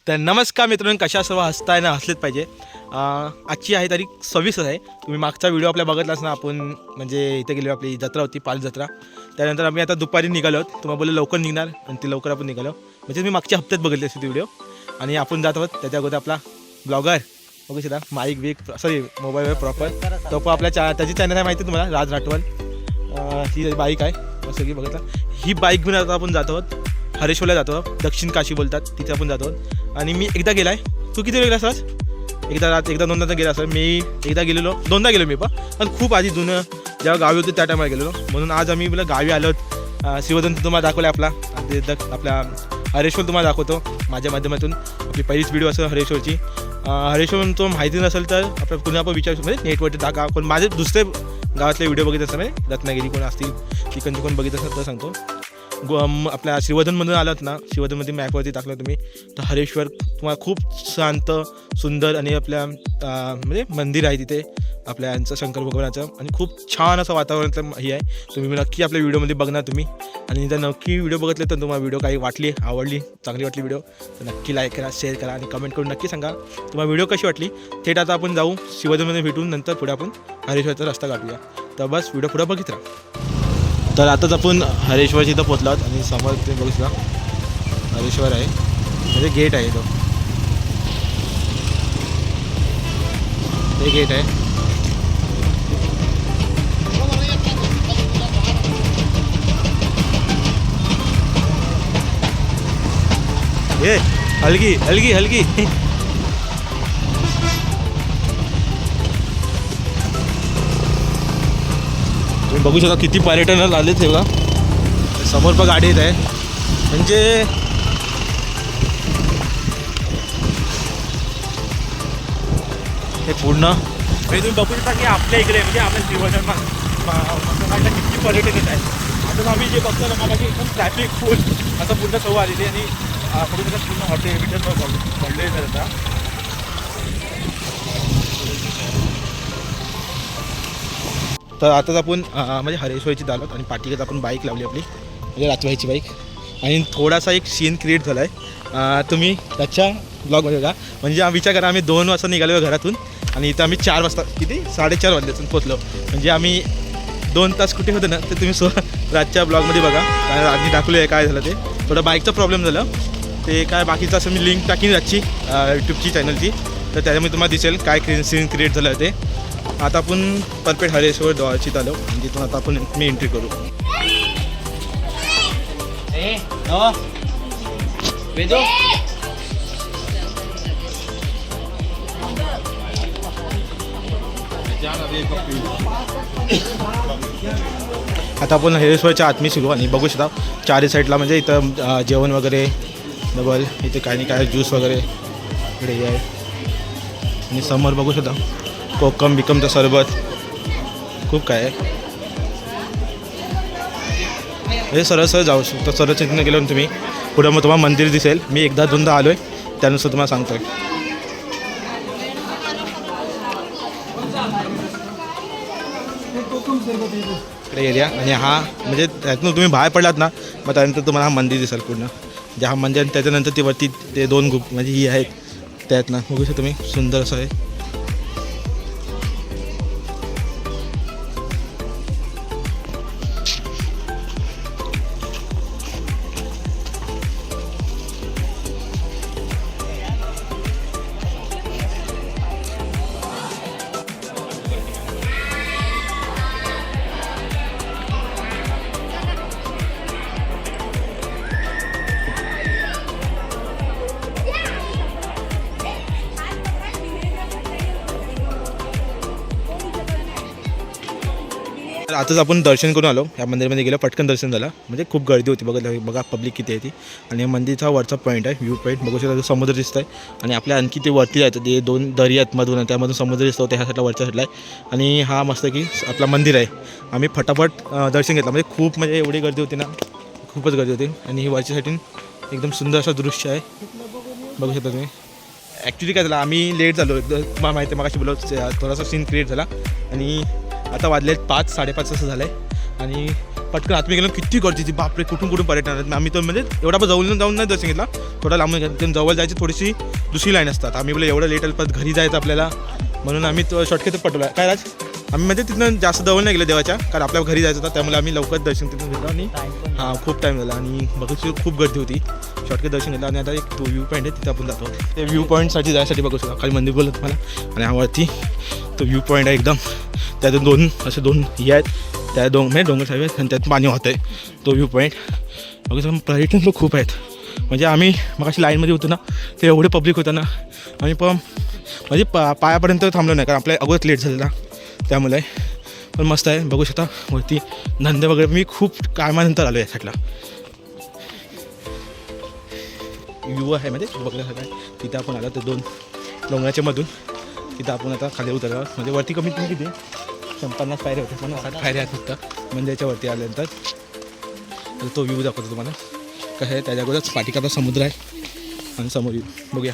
तर नमस्कार मित्रांनो, कशा सर्व हसताय ना, हसलेच पाहिजे. आजची आहे तारीख 26 आहे. तुम्ही मागचा व्हिडिओ आपल्या बघितलाच ना, आपण म्हणजे इथे गेलो, आपली जत्रा होती, पाल जत्रा. त्यानंतर आम्ही आता दुपारी निघालो आहोत. तुम्हाला बोललो लवकर निघणार आणि ते लवकर आपण निघालो. म्हणजे मी मागच्या हप्त्यात बघितले असते व्हिडिओ आणि आपण जात आहोत. त्याच्या अगोदर आपला ब्लॉगर बघू शकता, माईक बिक सॉरी मोबाईलवर प्रॉपर तो पण आपल्या त्याची चॅनल आहे माहिती आहे तुम्हाला, राज राठवल. ही बाईक आहे सगळी बघितला. ही बाईक घेऊन आता आपण जात आहोत हरेश्वरला जातो, दक्षिण काशी बोलतात, तिथे आपण जातो. आणि मी एकदा गेला आहे. तू किती वेळ गेलास? एकदा दोनदा गेला असेल. मी एकदा गेलेलो, दोनदा गेलो मी पण खूप आधी जुनं जेव्हा गावी होतं त्या टायमाला गेलेलो. म्हणून आज आम्ही मला गावी आलो. शिवधन तुम्हाला दाखवलं आपला आपल्या हरेश्वर तुम्हाला दाखवतो माझ्या माध्यमातून. आपली पहिलीच व्हिडिओ असेल हरेश्वरची. हरेश्वर तो माहिती नसेल तर आपल्या पुन्हा आपण विचारू म्हणजे नेटवरती टाका. कोण माझे दुसरे गावातले व्हिडिओ बघित असेल म्हणजे रत्नागिरी कोण असतील, तिकडचे कोण बघित असेल तर सांगतो. आपल्या श्रीवर्धनमधून आलात ना, श्रीवर्धनमध्ये मॅपवरती टाकलं तुम्ही तर हरेश्वर तुम्हाला खूप शांत सुंदर आणि आपल्या म्हणजे मंदिर आहे तिथे आपल्या यांचं शंकर भगवानाचं आणि खूप छान असं वातावरण हे आहे. तुम्ही नक्की आपल्या व्हिडिओमध्ये बघणार तुम्ही. आणि जर नक्की व्हिडिओ बघितले तर तुम्हाला व्हिडिओ काही वाटली, आवडली, चांगली वाटली व्हिडिओ तर नक्की लाईक करा, शेअर करा आणि कमेंट करून नक्की सांगा तुम्हाला व्हिडिओ कशी वाटली. थेट आता आपण जाऊ श्रीवर्धनमध्ये भेटून, नंतर पुढे आपण हरेश्वरचा रस्ता काढूया. तर बस व्हिडिओ पुढे बघित राहा. तर आताच आपण हरेश्वरची इथं पोचलो आहोत आणि समोर ते बघू शकता हरेश्वर आहे, म्हणजे गेट आहे तो, हे गेट आहे. हे हलगी हलगी हलगी तुम्ही बघू शकता किती पर्यटन आले ते बघा. समोर पण गाडी येत आहे. म्हणजे हे पूर्ण म्हणजे तुम्ही बघू शकता की आपल्या इकडे म्हणजे आपल्या श्रीवर्धन किती पर्यटन येत आहे. आता आम्ही जे बघतो ना मला एकदम ट्रॅफिक फुल असं पूर्ण सव आलेली आणि पूर्ण हॉटेल बिटेल पडले आता. तर आताच आपण म्हणजे हरेश्वरची दालत आणि पाठीगत आपण बाईक लावली आपली, म्हणजे रातवाईची बाईक. आणि थोडासा एक सीन क्रिएट झाला आहे. तुम्ही त्याच्या ब्लॉगमध्ये बघा. म्हणजे विचार करा, आम्ही 2 वाजता निघालो घरातून आणि इथं आम्ही 4 वाजता किती 4:30 वाजल्यातून पोचलो. म्हणजे आम्ही 2 तास कुठे होतं ना ते तुम्ही रातच्या ब्लॉगमध्ये बघा. काय आधी दाखवलं आहे काय झालं ते. थोडा बाईकचा प्रॉब्लेम झाला ते काय, बाकीचं असं मी लिंक टाकीन रातची यूट्यूबची चॅनलची, तर त्याच्यामध्ये तुम्हाला दिसेल काय सीन क्रिएट झालं ते. आता आपण परफेक्ट हरेश्वर जवळची आलो आणि तिथून आता आपण मी एंट्री करू. आता आपण हरेश्वरच्या आतमी शिरू आणि बघू शकता चारी साईडला म्हणजे इथं जेवण वगैरे डबल, इथे काही नाही काय ज्यूस वगैरे इकडे हे आहे. आणि समोर बघू शकता कोकम बिकमचं सरबत खूप काय आहे. हे सरळ जाऊ शकतो. सरळ तिथून गेलो तुम्ही पुढे मग तुम्हाला मंदिर दिसेल. मी एकदा दोनदा आलो आहे त्यानुसार तुम्हाला सांगतो आहे. इकडे एरिया आणि हा म्हणजे त्यातून तुम्ही बाहेर पडलात ना मग त्यानंतर तुम्हाला हा मंदिर दिसेल पूर्ण. जे हा मंदिर आणि त्याच्यानंतर ते वरती ते 2 ग्रुप म्हणजे ही आहेत त्यात ना बघू शकता तुम्ही, सुंदर असं आहे. तर आताच आपण दर्शन करून आलो. या मंदिरामध्ये गेलं, पटकन दर्शन झालं. म्हणजे खूप गर्दी होती बघा पब्लिक किती आहे ती. आणि मंदिरचा वरचा पॉईंट आहे, व्ह्यू पॉईंट बघू शकता. समुद्र दिसत आहे आणि आपल्या आणखी ते वरती जायचं ते 2 दरी आहेत मधून, त्यामधून समुद्र दिसतो त्या साईडला, वरच्या साईडला आहे. आणि हा मस्त की आपला मंदिर आहे. आम्ही फटाफट दर्शन घेतलं. म्हणजे खूप म्हणजे एवढी गर्दी होती ना, खूपच गर्दी होती. आणि ही वरच्या साईडून एकदम सुंदर असं दृश्य आहे बघू शकता तुम्ही. ॲक्च्युली काय झालं, आम्ही लेट झालो एकदम, मला माहिती आहे. मगाशी बोललो थोडासा सीन क्रिएट झाला आणि आता वाजले 5-5:30 असं झालं आहे. आणि पटकन आतमध्ये गेलो किती गर्दी ती बापरे कुठून पर्यटन आले. आम्ही तर म्हणजे एवढा पण जाऊन नाही दर्शन घेतला, थोडा लांबून जवळ जायची थोडीशी दुसरी लाईन असतात. आम्ही बोले एवढं लेट आलं परत घरी जायचं आपल्याला, म्हणून आम्ही तो शॉर्टकट पटवला. काय राज आम्ही म्हणजे तिथून जास्त जवळ नाही गेलो देवाच्या, कारण आपल्या घरी जायचं होतं त्यामुळे आम्ही लवकर दर्शन तिथून घेतलं आणि हां खूप टाईम झाला आणि बघू खूप गर्दी होती. शॉर्टकट दर्शन घेतलं आणि आता एक तो व्ह्यू पॉईंट आहे तिथे आपण जातो. ते व्ह्यू पॉईंटसाठी जायसाठी बघू शकतो. खाली मंदिर बोलत मला आणि यावरती तो व्ह्यू पॉईंट आहे एकदम. त्यातून दोन हे आहेत, त्या म्हणजे डोंगर साहेब आहेत आणि त्यात पाणी वाहतं आहे. तो व्ह्यू पॉईंट बघू शकतो. पर्यटन लोक खूप आहेत. म्हणजे आम्ही मग अशी लाईनमध्ये होतो ना, ते एवढे पब्लिक होतं ना, आम्ही पण म्हणजे पायापर्यंत थांबलो नाही, कारण आपल्या अगोदर लेट झालेला त्यामुळे. पण मस्त आहे बघू शकता वरती धंदे वगैरे. मी खूप कामानंतर आलो या साईडला. व्ह्यू आहे म्हणजे बघण्यासारखं आहे. तिथे आपण आलो तर 2 डोंगराच्या मधून तिथं आपण आता खाली उतरलो. म्हणजे वरती कमीत कमी किती 50 पायऱ्या होत्या, 50-60 पायऱ्या आहेत फक्त मंदिराच्या वरती आल्यानंतर. तर तो व्ह्यू दाखवतो तुम्हाला कसं आहे. त्याच्या अगोदरच पाठीकाचा समुद्र आहे आणि समोर व्ह्यू बघूया.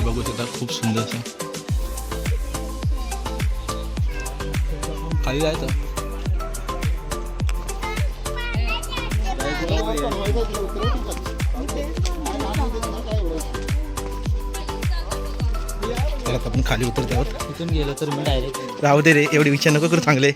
बघू शकता खूप सुंदर असं खाली जायचं. तर आपण खाली उतरते आहोत. इथून गेलो तर मी डायरेक्ट राहू दे रे, एवढे विचार नको करू चांगले.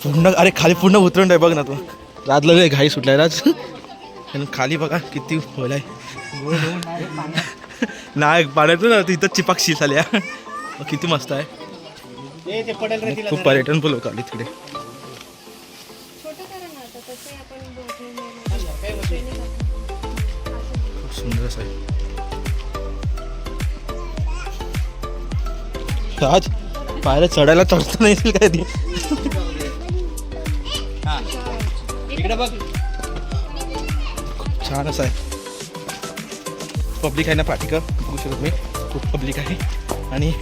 पूर्ण अरे खाली पूर्ण उतरून आहे बघ ना तू. राजला घाई सुटलाय राज. आणि खाली बघा किती होल आहे. नाही पाण्यातून ना इथं चिपाक्षी झाल्या. किती मस्त आहे. खूप पर्यटन पण लोक आले तिकडे. खूप सुंदर असं आहे. राज पायऱ्या चढायला चढता नाही काय ती. छान असं आहे. पब्लिक आहे ना पाठीका बघू शकत मी. खूप पब्लिक आहे आणि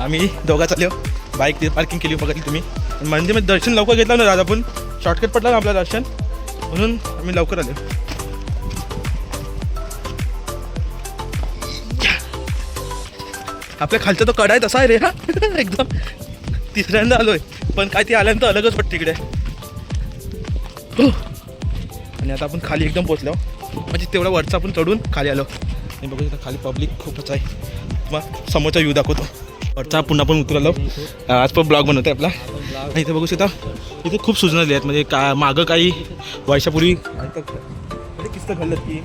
आम्ही दोघा चाललो. बाईक तिथे पार्किंग केली बघितली तुम्ही. म्हणजे दर्शन लवकर घेतलं ना राज, आपण शॉर्टकट पडला ना आपलं दर्शन, म्हणून आम्ही लवकर आलो. आपल्या खालचा तो कडा आहे तसा आहे रे. हा एकदम तिसऱ्यांदा आलोय, पण काय ते आल्यानंतर अलगच वाटतं तिकडे. आणि आता आपण खाली एकदम पोचलो, म्हणजे तेवढा वरचा आपण चढून खाली आलो. आणि बघू शकता खाली पब्लिक खूपच आहे. मग समोरचा व्ह्यू दाखवतो. वरचा पुन्हा पण उतरलो. आज पण ब्लॉग बनवतो आपला. आणि इथे बघू शकता इथे खूप सूचना दिल्या आहेत. म्हणजे का मागं काही वर्षापूर्वी म्हणजे किस्तं घडलं की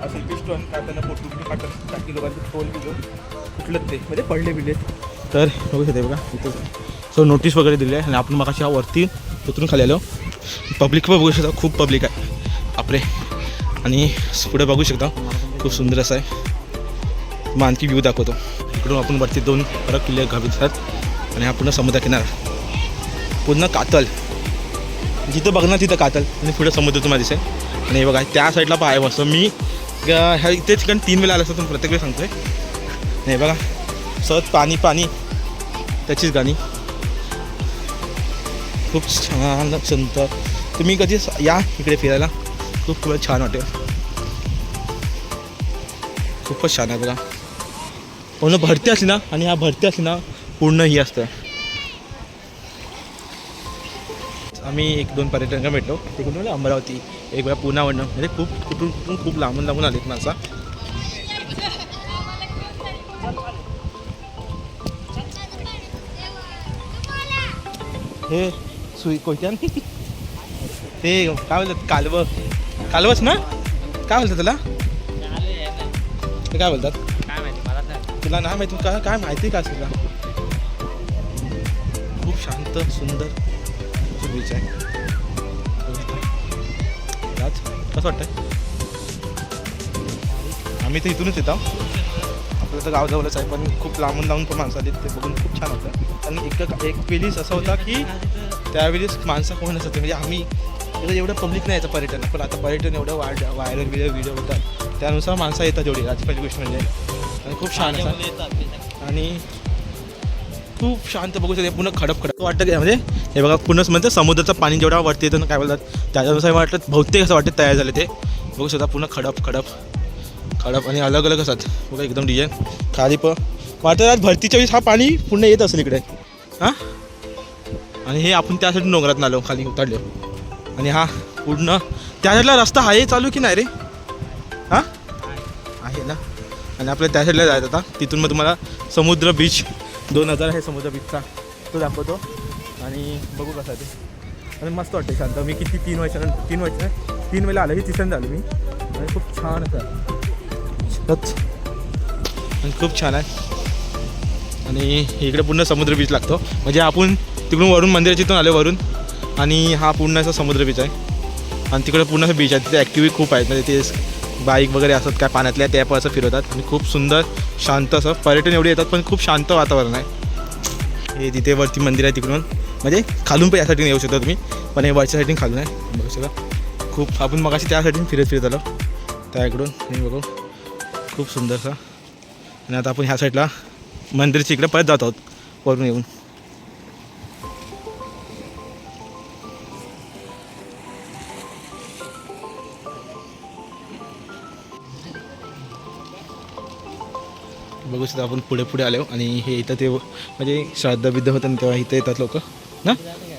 असे पिस्टॉन काढताना पोटुकली काढताना टाकी लोकांचे टोल कुठलं ते म्हणजे पडले बिडले. तर बघू शकते बघा इथं सो नोटीस वगैरे दिली आहे. आणि आपण मग अशा वरती उतरून खाली आलो. पब्लिक पण बघू शकता खूप पब्लिक आहे आपले. आणि पुढे बघू शकता खूप सुंदर असं आहे. मग आणखी व्ह्यू दाखवतो. इकडून आपण वरती 2 फरक किल्ले घालतात आणि हा पूर्ण समुद्र किनारा पूर्ण कातल. जिथं बघणार तिथं कातल आणि पुढे समुद्र तुम्हाला दिसेल. आणि हे बघा त्या साईडला पाहाय मस्त. मी ह्या इथे ठिकाण 3 वेळा आलं असं तुम्ही प्रत्येक वेळी सांगतोय. हे बघा सहज पाणी पाणी त्याचीच गाणी. खूप छान संत. तुम्ही कधी या इकडे फिरायला, खूप छान वाटेल. खूपच छान आहे बघा. पूर्ण भरती असली ना, आणि ह्या भरती असली ना पूर्ण ही असतं. आम्ही 1-2 पर्यटकांना भेटलो. ते कुठून अमरावती, एक वेळा पुण्यावरनं, म्हणजे कुठून खूप लांबून आलेत माणसा. हे कोयत्यान ते काय बोलतात कालवच ना, काय बोलतात त्याला, ते काय बोलतात काय माहिती मला नाही. तुला नाही माहिती काय माहिती का तुला. खूप शांत सुंदर बीच आहे. राज कसं वाटतंय. आम्ही तर इथूनच येतो. आपलं तर गाव जवळच आहे, पण खूप लांबून पण माणसं आली. ते बघून खूप छान होतं. आणि एक वेळीस असं होता की त्यावेळेस माणसं कोण नसतं. म्हणजे आम्ही एवढं पब्लिक नाही यायचं पर्यटन, पण आता पर्यटन एवढं व्हायरल व्हिडिओ होतात, त्यानुसार माणसं येतात एवढी. आज पहिली गोष्ट म्हणजे आणि खूप छान असतात. आणि खूप शांत बघू शकते. पूर्ण खडप वाटतं की म्हणजे हे बघा पूर्ण म्हणजे समुद्राचं पाणी जेवढा वरती येतं ना काय बोलतात त्याच्यानुसार वाटतं बहुतेक असं वाटतं तयार झाले ते बघू शकता. पूर्ण खडप आणि अलग अलग असतात बघा एकदम डिझाईन. खाली वाटतं आज भरतीच्या वेळेस हा पाणी पूर्ण येत असेल इकडे हां. आणि हे आपण त्यासाठी डोंगरात आलो खाली उतरलो. आणि हा पूर्ण त्या साईडला रस्ता आहे चालू की नाही रे? हां आहे ना. आणि आपल्या त्या साईडला जायचं आता. तिथून मग तुम्हाला समुद्र बीच 2000 आहे समुद्र बीचचा तो दाखवतो. आणि बघू कसा ते. आणि मस्त वाटते शांत. मी किती 3 वेळेला आलो. ही तिसऱ्यांदा आलो मी. आणि खूप छान असं आणि खूप छान आहे. आणि इकडे पूर्ण समुद्र बीच लागतो. म्हणजे आपण तिकडून वरून मंदिराच्या इथून आलो वरून. आणि हा पूर्ण असा समुद्र बीच आहे. आणि तिकडे पूर्ण असं बीच आहे. तिथे ॲक्टिव्हिटी खूप आहेत. म्हणजे ते बाईक वगैरे असतात काय पाण्यातल्या त्या पण असं फिरवतात. आणि खूप सुंदर शांत असं पर्यटन एवढे येतात पण खूप शांत वातावरण आहे. हे तिथे वरती मंदिर आहे तिकडून म्हणजे खालून पण यासाठी येऊ शकता तुम्ही. पण हे वरच्या साईडने खालून आहे बघू शकता. खूप आपण मगाशी त्या साईडने फिरत आलो त्या इकडून. हे बघू खूप सुंदरसा. आणि आता आपण ह्या साईडला मंदिरच्या इकडे परत जात आहोत वरून येऊन. बघू शकता आपण पुढे आलो. आणि हे इथं ते म्हणजे श्राद्ध बिद्ध होतं तेव्हा इथं येतात लोक ना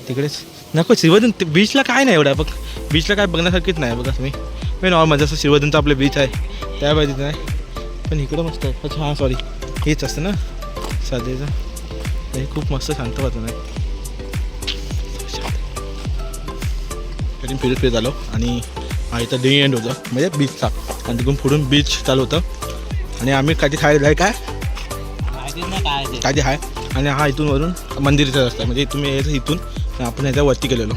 तिकडेच. नको श्रीवर्धन ते बीचला काय नाही एवढा बघ. बीचला काय बघण्यासारखीच नाही बघा तुम्ही. मी नॉर्मल जसं श्रीवर्धनचं आपलं बीच आहे त्या बाजूचं नाही. पण इकडं मस्त आहे. अच्छा हां सॉरी हेच असतं ना साधेचं. हे खूप मस्त शांत वाटतं नाही. तरी फिरत आलो. आणि हा इथं डे एंड होतं म्हणजे बीचचा. आणि तिकडून पुढून बीच चालू होतं. आणि आम्ही कधी खायला आहे काय कधी आहे. आणि हा इथून वरून मंदिराचा रस्ता म्हणजे तुम्ही यायचं इथून आपण याच्या वरती गेलेलो.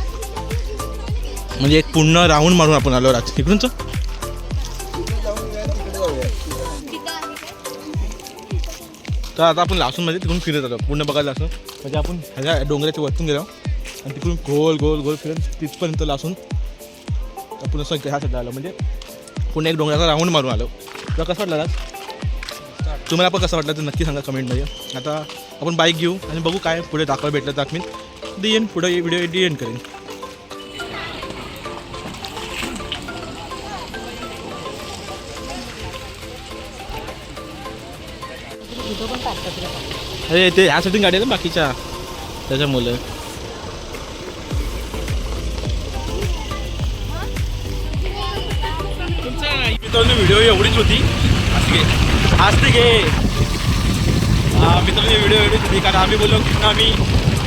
म्हणजे एक पूर्ण राऊंड मारून आपण आलो रात्री इकडूनच. तर आता आपण लासूनमध्ये तिकडून फिरत आलो पूर्ण बघायला असं. म्हणजे आपण ह्याच्या डोंगराच्या वरतून गेलो आणि तिकडून गोल फिरत तिथपर्यंत लासून आपण असं ह्या साईडला आलो. म्हणजे पुन्हा एक डोंगराचा राऊंड मारून आलो. तुला कसं वाटलं आज? तुम्हाला पण कसं वाटलं तर नक्की सांगा कमेंटमध्ये. आता आपण बाईक घेऊ आणि बघू काय पुढे दाखवायला भेटलं दाखवीन. येईन पुढे व्हिडिओ एंड करेन. अरे ते ह्यासाठी गाडी आहे ना बाकीच्या त्याच्यामुळे. मित्रांनो व्हिडिओ एवढीच होती. असते घे मित्रांनो व्हिडिओ एवढीच होती कारण आम्ही बोललो की आम्ही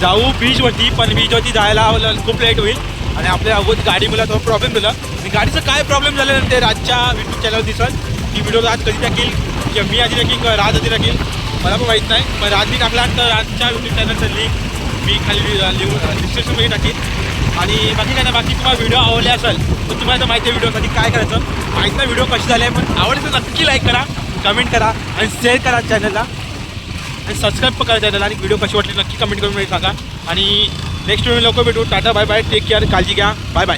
जाऊ बीचवरती. पण बीचवरती जायला खूप लेट होईल आणि आपल्या अगोदर गाडी मला तो प्रॉब्लेम झाला. आणि गाडीचं काय प्रॉब्लेम झालं ते राजच्या यूट्यूब चॅनल दिसत की व्हिडिओ आज कधी टाकील किंवा मी आधी टाकील किंवा राज आधी टाकील मला पण माहीत नाही. मग राजनी टाकला तर राजच्या यूट्यूब चॅनलचं लिंक मी खाली डिस्क्रिप्शनमध्ये टाकीन. आणि बाकी काय ना बाकी तुम्हाला व्हिडिओ आवडले असेल तर तुम्हाला तर माहिती आहे व्हिडिओसाठी काय करायचं माहीत नाही. व्हिडिओ कशी झाले पण आवडले तर नक्की लाईक करा कमेंट करा आणि शेअर करा चॅनलला आणि सबस्क्राईब पण करा चॅनलला. आणि व्हिडिओ कशी वाटली नक्की कमेंट करून सांगा. आणि नेक्स्ट व्हिडिओ लवकर भेटू. Tata bye bye take care काळजी घ्या बाय बाय.